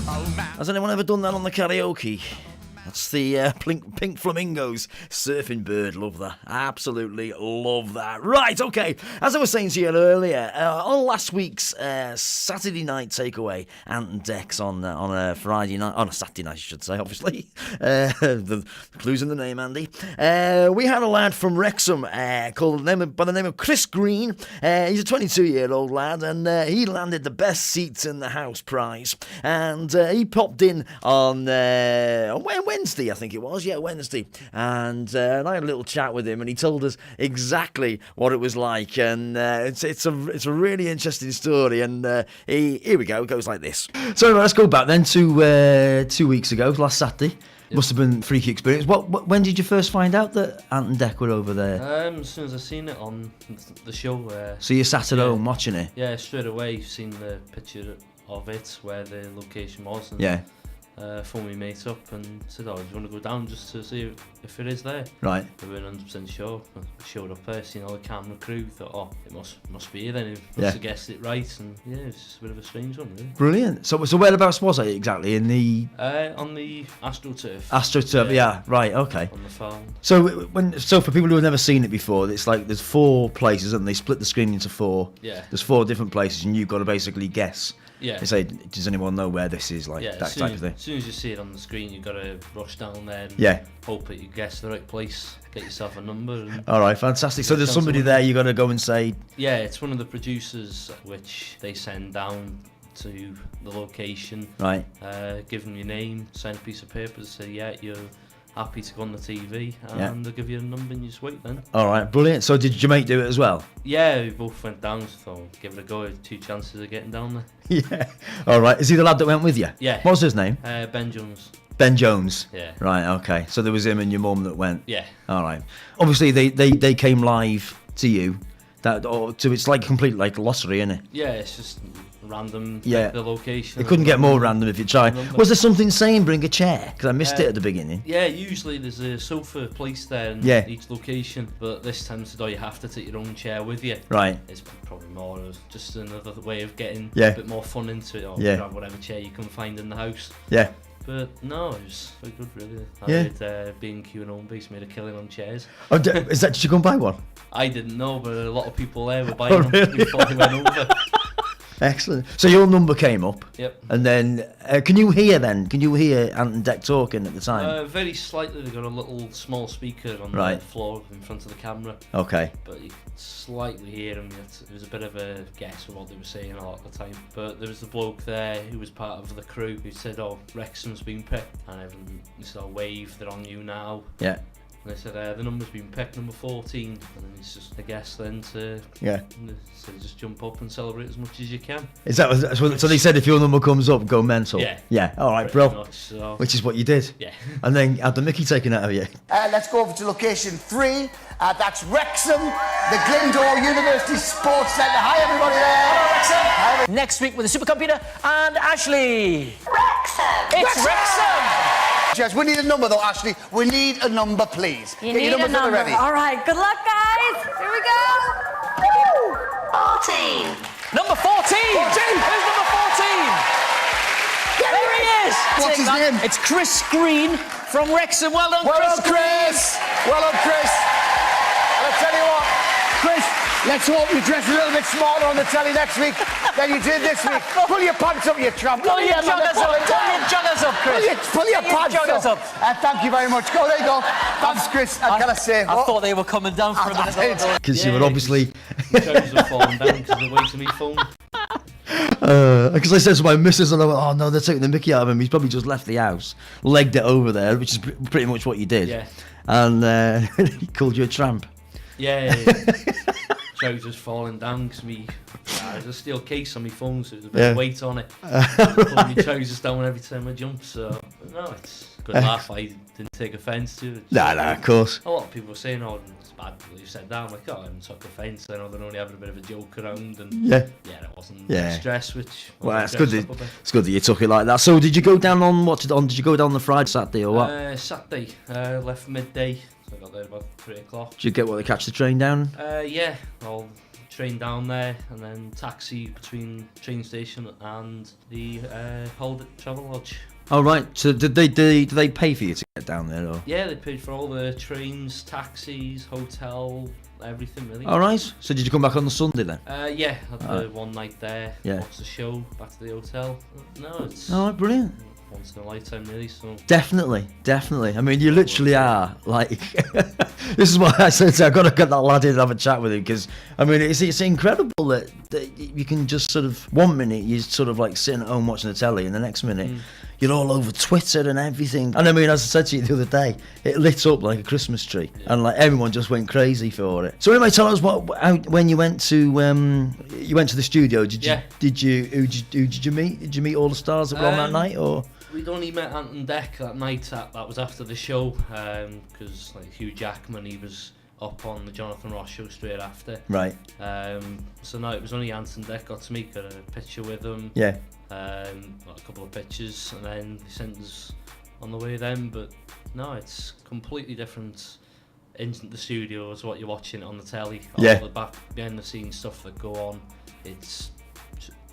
Has anyone ever done that on the karaoke? That's the Pink Flamingos, Surfing Bird. Love that. Absolutely love that. Right, okay. As I was saying to you earlier, on last week's Saturday night takeaway, Ant and Decs on a Friday night, on a Saturday night, I should say, obviously. The clues in the name, Andy. We had a lad from Wrexham by the name of Chris Green. He's a 22-year-old lad, and he landed the best seats in the house prize. And he popped in on Wednesday, I think it was. Yeah, Wednesday. And I had a little chat with him, and he told us exactly what it was like. And it's a really interesting story. And here we go. It goes like this. So anyway, let's go back then to 2 weeks ago, last Saturday. Yep. Must have been a freaky experience. When did you first find out that Ant and Dec were over there? As soon as I seen it on the show. So you sat at home watching it? Yeah, straight away. Seen the picture of it, where the location was. And yeah. Phoned my mate up and said, "Oh, do you want to go down just to see if it is there?" Right. We weren't 100% sure. I showed up there, seen all the camera crew. Thought, "Oh, it must be here then. It must have guessed it right." And yeah, it's just a bit of a strange one, really. Brilliant. So whereabouts was it exactly? In the on the AstroTurf. AstroTurf. Yeah. Right. Okay. On the farm. So for people who have never seen it before, it's like there's 4 places, and they split the screen into 4. Yeah. There's 4 different places, and you've got to basically guess. Yeah. They say, does anyone know where this is? Like that type of thing. As soon as you see it on the screen, you've got to rush down there and hope that you guess the right place, get yourself a number. And all right, fantastic. So there's somebody there you got to go and say... Yeah, it's one of the producers which they send down to the location. Right. Give them your name, sign a piece of paper to say, yeah, you're happy to go on the TV, and they'll give you a number and you just wait then. All right, brilliant. So did your mate do it as well? Yeah, we both went down, so give it a go. 2 chances of getting down there. Yeah. All right. Is he the lad that went with you? Yeah. What was his name? Ben Jones. Ben Jones? Yeah. Right, okay. So there was him and your mum that went? Yeah. All right. Obviously, they came live to you. It's like complete like lottery, isn't it? Yeah, it's just random. Yeah. The location. It couldn't get more random if you tried. Was there something saying bring a chair? Because I missed it at the beginning. Yeah, usually there's a sofa placed there in each location, but this time today you have to take your own chair with you. Right. It's probably more of just another way of getting a bit more fun into it, or grab whatever chair you can find in the house. Yeah. But no, it was very good, really. I made B&Q and Home Base made a killing on chairs. Oh, did you go and buy one? I didn't know, but a lot of people there were buying them before they went over. Excellent. So your number came up. Yep. And then, can you hear Ant and Dec talking at the time? Very slightly. They got a little small speaker on the floor in front of the camera. Okay. But you could slightly hear them. It was a bit of a guess of what they were saying a lot of the time. But there was a bloke there who was part of the crew who said, "Oh, Wrexham's been picked." And everyone said, "Oh, wave, they're on you now." Yeah. And they said, the number's been picked, number 14. And then it's just a guess then to so just jump up and celebrate as much as you can. Is that so they said if your number comes up, go mental? Yeah. Yeah, all right, bro. Much, so. Which is what you did? Yeah. And then had the mickey taken out of you? Let's go over to location 3. That's Wrexham, the Glyndor University Sports Centre. Hi, everybody there. Hello, Wrexham. Hi. Next week with the supercomputer and Ashley. Wrexham. It's Wrexham. Yes, we need a number though, Ashley. We need a number, please. You need a number. Ready. All right, good luck, guys. Here we go. Woo! 14. Number 14. 14. Who's number 14? There he is. What's his name? It's Chris Green from Wrexham. Well done, Well Chris. done, Chris. Well done, Chris. And I'll tell you what, Chris, let's hope you dress a little bit smarter on the telly next week than you did this week. Pull your pants up, you tramp. Pull your joggers up. Pull your joggers up, Chris. Pull your pants up. Thank you very much. Go, there you go. Thanks, Chris. I gotta say, I thought they were coming down for a minute. Because you were obviously... Trousers were falling down because of the weight of me phone. Because I said to my missus, and I went, "Oh no, they're taking the mickey out of him. He's probably just left the house, legged it over there," which is pretty much what you did. Yeah. And he called you a tramp. Yeah. Trousers falling down because there's a steel case on my phone, so there's a bit of weight on it. Pulling my trousers down every time I jump. So no, it's a good laugh. I didn't take offence to it. Nah, of course. A lot of people were saying, "Oh, it's bad that you said that." I'm like, "Oh, I haven't took offence. I know they're only having a bit of a joke around." And yeah, it wasn't well, stress. it's good. It's good that you took it like that. So, did you go down on Did you go down the Friday, Saturday, or what? Saturday. Left midday. So I got there about 3 o'clock. Did you catch the train down? Yeah. All train down there, and then taxi between train station and the Travel Lodge. Oh right. So do they pay for you to get down there, or? Yeah, they paid for all the trains, taxis, hotel, everything really. All right. So did you come back on the Sunday then? Yeah, had the one night there. Yeah. Watched the show, back to the hotel. No, it's Oh, brilliant. once in a lifetime really. So Definitely. I mean, you literally are like. This is why I said I've got to get that lad in and have a chat with him, because I mean it's incredible that you can just sort of 1 minute you're sort of like sitting at home watching the telly, and the next minute you're all over Twitter and everything. And I mean, as I said to you the other day, it lit up like a Christmas tree, and like everyone just went crazy for it. So anyway, tell us when you went to the studio. Who did you meet? Did you meet all the stars that were on that night, or? We'd only met Ant and Dec that night. That was after the show, because like Hugh Jackman, he was up on the Jonathan Ross show straight after. Right. So no, it was only Ant and Dec got to meet, got a picture with them. Yeah. Got a couple of pictures, and then they sent us on the way then. But no, it's completely different in the studio as what you're watching on the telly. Yeah. All the behind the scenes stuff that go on, it's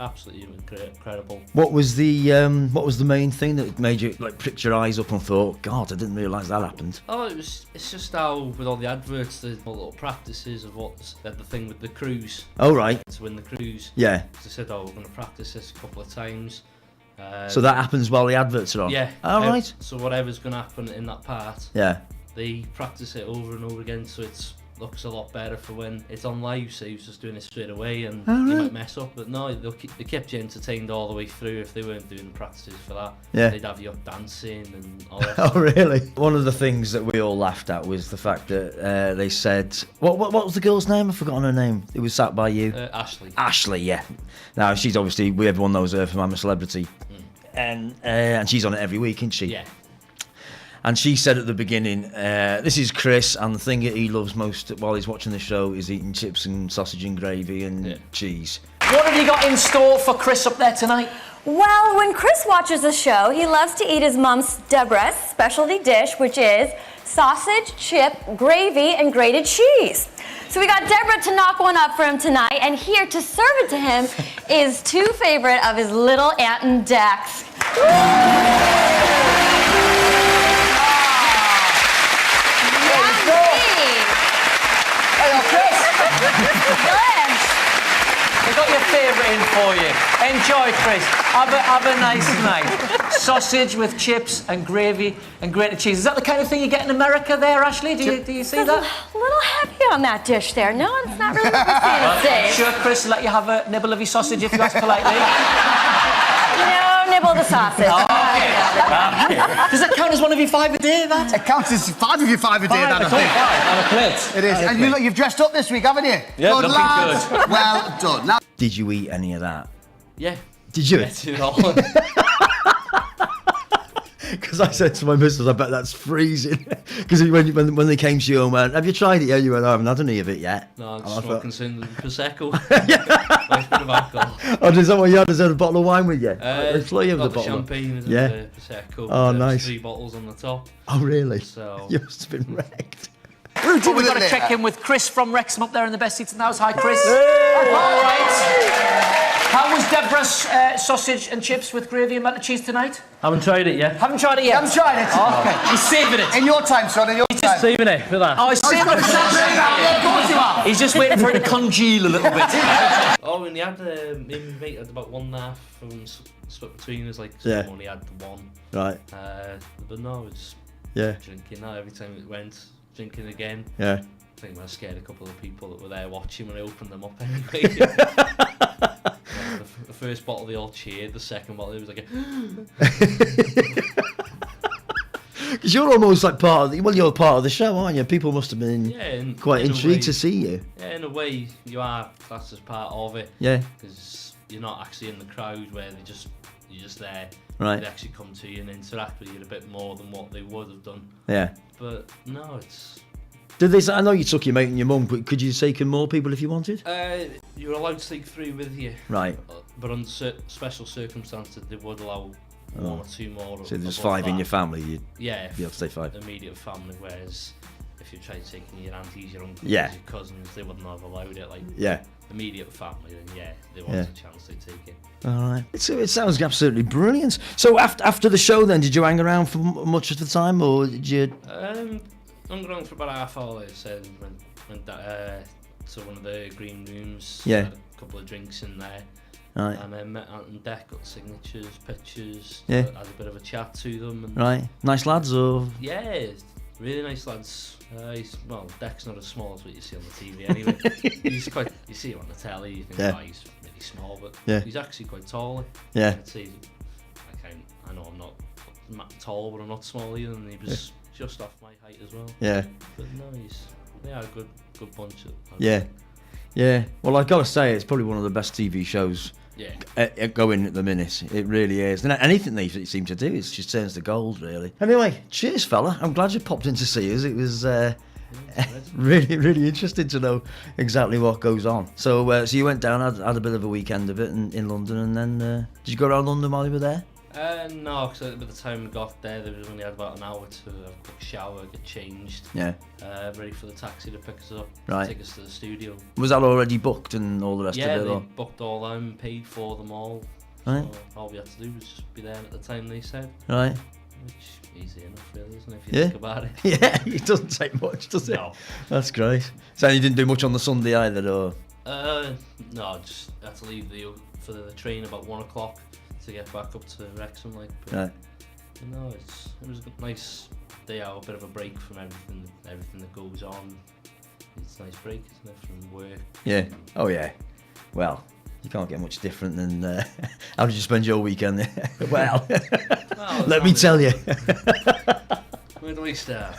absolutely incredible. What was the main thing that made you like prick your eyes up and thought, God, I didn't realise that happened? Oh, it's just how with all the adverts, the little practices of what's the thing with the cruise. Oh right. To win the cruise. Yeah. They said, oh, we're going to practice this a couple of times. So that happens while the adverts are on? Yeah. Oh right. So whatever's going to happen in that part, Yeah. they practice it over and over again, so it looks a lot better for when it's on live. So he was just doing it straight away, and you might mess up, but no, they kept you entertained all the way through. If they weren't doing the practices for that, they'd have you up dancing and all that. Oh really? One of the things that we all laughed at was the fact that they said, what was the girl's name? I've forgotten her name. It was sat by you. Ashley. Ashley, yeah. Now she's obviously, everyone knows her from I'm a Celebrity, and she's on it every week, isn't she? Yeah. And she said at the beginning, this is Chris, and the thing that he loves most while he's watching the show is eating chips and sausage and gravy and cheese. What have you got in store for Chris up there tonight? Well, when Chris watches the show, he loves to eat his mom's Deborah's specialty dish, which is sausage, chip, gravy, and grated cheese. So we got Deborah to knock one up for him tonight, and here to serve it to him is two favorite of his little Ant and Decs. We've got your favourite in for you. Enjoy, Chris. Have a nice night. Sausage with chips and gravy and grated cheese. Is that the kind of thing you get in America there, Ashley? Do you see that? A little heavy on that dish there. No, it's not really what we're saying. Sure, Chris, let you have a nibble of your sausage if you ask politely. No, nibble the sausage. Okay. Does that count as one of your 5 a day, that? It counts as 5 of your 5 a day, that I think. On a plate. It is. And you've dressed up this week, haven't you? Yeah, good, looking lads. good. Well done. Now, Did you eat any of that? Yeah. Did you? Yeah, do it all. Because I said to my missus, I bet that's freezing. Because when they came to you and went, have you tried it? Yeah, you went, I haven't had any of it yet. No, I'm just smoking some Prosecco. Nice bit of alcohol. Oh, is that what you had? Is there a bottle of wine with you? Got the champagne and the Prosecco. Oh, nice. 3 bottles on the top. Oh, really? So You must have been wrecked. We've got to check in with Chris from Wrexham up there in the best seats in the house. Hi, Chris. All right. How was Deborah's sausage and chips with gravy and melted cheese tonight? haven't tried it yet. Haven't tried it yet. haven't tried it. Okay. He's saving it. In your time, son, in your time. Saving it for that. Oh, he's saving it. Of course you are. He's just waiting for it to congeal a little bit. Oh, and he had me and my mate had about 1.5 from split between us. Like someone only had the one. Right. But no, it's drinking that every time it went. Drinking again. Yeah. I think I scared a couple of people that were there watching when I opened them up anyway. The first bottle they all cheered, the second bottle it was like Because you're almost like you're part of the show, aren't you? People must have been quite intrigued to see you. Yeah, in a way, you are classed as part of it. Yeah. Because you're not actually in the crowd where you're just there. Right. They actually come to you and interact with you a bit more than what they would have done. Yeah. But no, it's... Did they? I know you took your mate and your mum, but could you have taken more people if you wanted? You were allowed to take 3 with you. Right. But under special circumstances, they would allow 1 or 2 more. So there's 5 in your family, you'd be able to take 5. Immediate family, whereas if you tried taking your aunties, your uncles, Yeah. your cousins, they wouldn't have allowed it. Like, Yeah. immediate family, then yeah, they want a chance, they take it. All right. It sounds absolutely brilliant. So after the show, then, did you hang around for much of the time, or did you? Hung around for about half hour. I said went to one of the green rooms. Yeah. Had a couple of drinks in there. Right. And then met out on deck, got signatures, pictures. Yeah. Had a bit of a chat to them. And Right. Nice lads, or? yeah, really nice lads. Decs not as small as what you see on the TV anyway. He's quite. You see him on the telly, you think, oh, he's really small, but he's actually quite tall. Yeah. I know I'm not tall, but I'm not small either, and he was just off my height as well. Yeah. But no, they are a good bunch. Yeah. Well, I've got to say, it's probably one of the best TV shows. Yeah. Going at the minute, it really is. And anything they seem to do, it just turns to gold, really. Anyway, cheers, fella. I'm glad you popped in to see us. It was really, really interesting to know exactly what goes on. So you went down, had a bit of a weekend of it in London, and then did you go around London while you were there? No, because by the time we got there, we only had about an hour to have a quick shower, get changed. Yeah. Ready for the taxi to pick us up, take us to the studio. Was that already booked and all the rest of it? Yeah, they or? booked all them, paid for them all. Right. So all we had to do was just be there at the time they said. Right. Which easy enough, really, isn't it? If you think about it. Yeah, it doesn't take much, does it? No. That's great. So you didn't do much on the Sunday either, or? No, just had to leave for the train about 1 o'clock to get back up to Wrexham, like. But, Right. No, it was a nice day out, a bit of a break from everything that goes on. It's a nice break, isn't it, from work? Yeah. Oh yeah. Well, you can't get much different than. How did you spend your weekend? Well, let me tell you. Where do we start?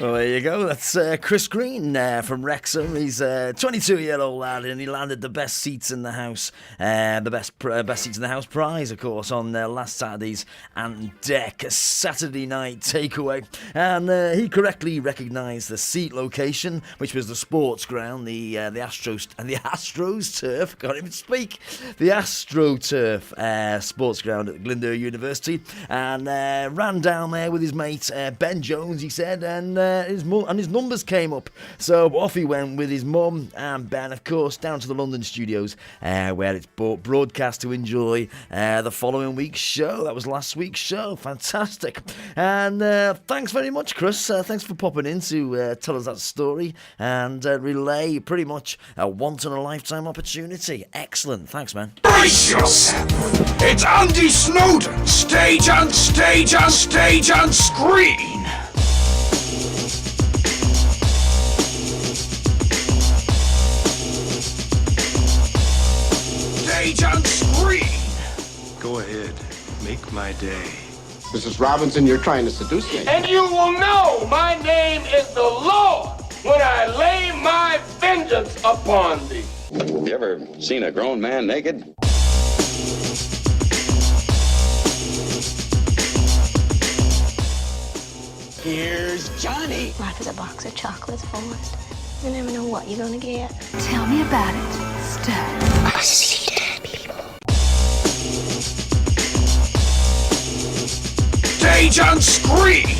Well, there you go. That's Chris Green from Wrexham. He's a 22-year-old lad, and he landed the best seats in the house, the best seats in the house prize, of course, on last Saturday's and Decs Saturday night takeaway. And he correctly recognised the seat location, which was the sports ground, the Astros turf. Can't even speak. The AstroTurf sports ground at Glyndŵr University, and ran down there with his mate Ben Jones. He said, and his numbers came up, so off he went with his mum and Ben, of course, down to the London studios, where it's broadcast to enjoy the following week's show. That was last week's show. Fantastic. And thanks very much, Chris. Thanks for popping in to tell us that story and relay pretty much a once-in-a-lifetime opportunity. Excellent. Thanks, man. Brace yourself. It's Andy Snowdens, stage and stage and stage and screen. Stage and screen. Go ahead, make my day. Mrs. Robinson, you're trying to seduce me. And you will know my name is the Lord when I lay my vengeance upon thee. You ever seen a grown man naked? Here's Johnny. Life is a box of chocolates, Forrest. You never know what you're gonna get. Tell me about it, Stud. I see dead people. Stage and screen.